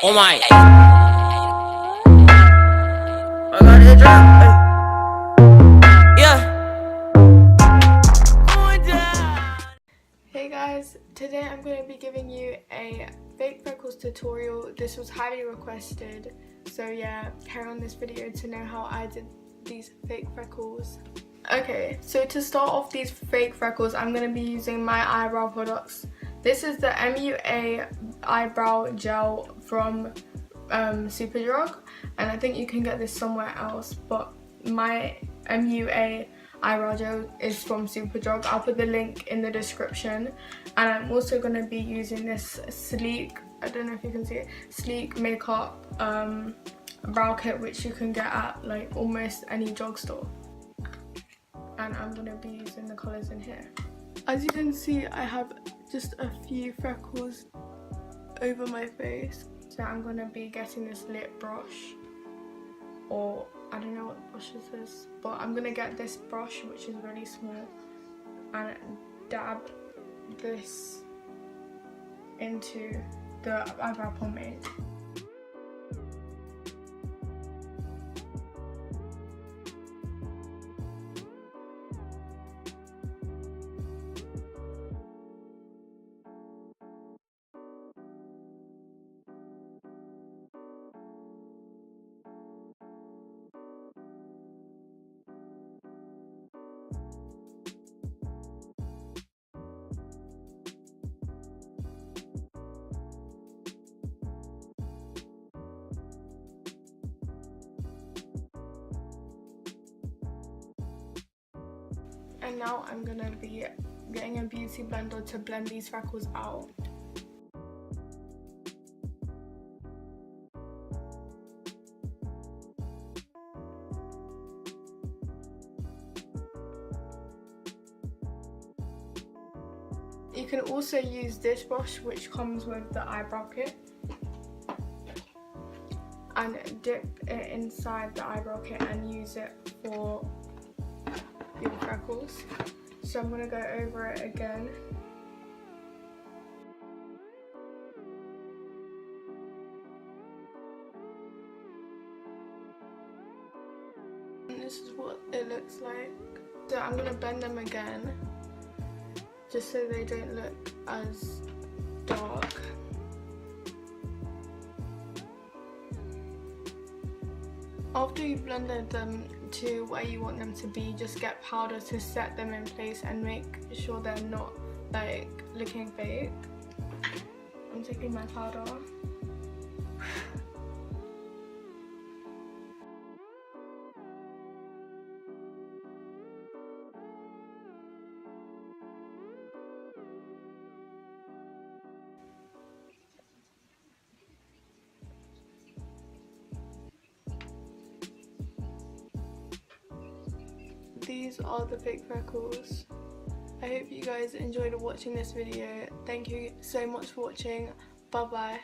Oh my. I got it drop. Yeah. Hey guys, today I'm going to be giving you a fake freckles tutorial. This was highly requested, so yeah, carry on this video to know how I did these fake freckles. Okay, so to start off these fake freckles, I'm going to be using my eyebrow products. This is the MUA eyebrow gel from Superdrug, and I think you can get this somewhere else, but my MUA eyebrow gel is from Superdrug. I'll put the link in the description. And I'm also going to be using this sleek, I don't know if you can see it, sleek makeup brow kit, which you can get at like almost any drugstore. And I'm going to be using the colours in here. As you can see, I have just a few freckles over my face. So I'm going to be getting this lip brush, or I don't know what brush this is, but I'm going to get this brush, which is really small, and dab this into the eyebrow pomade. And now I'm going to be getting a beauty blender to blend these freckles out. You can also use this brush, which comes with the eyebrow kit, and dip it inside the eyebrow kit and use it for your freckles. So I'm going to go over it again. And this is what it looks like. So I'm going to blend them again, just so they don't look as dark. After you've blended them to where you want them to be, just get powder to set them in place and make sure they're not like looking fake. I'm taking my powder. These are the fake freckles. I hope you guys enjoyed watching this video. Thank you so much for watching. Bye bye.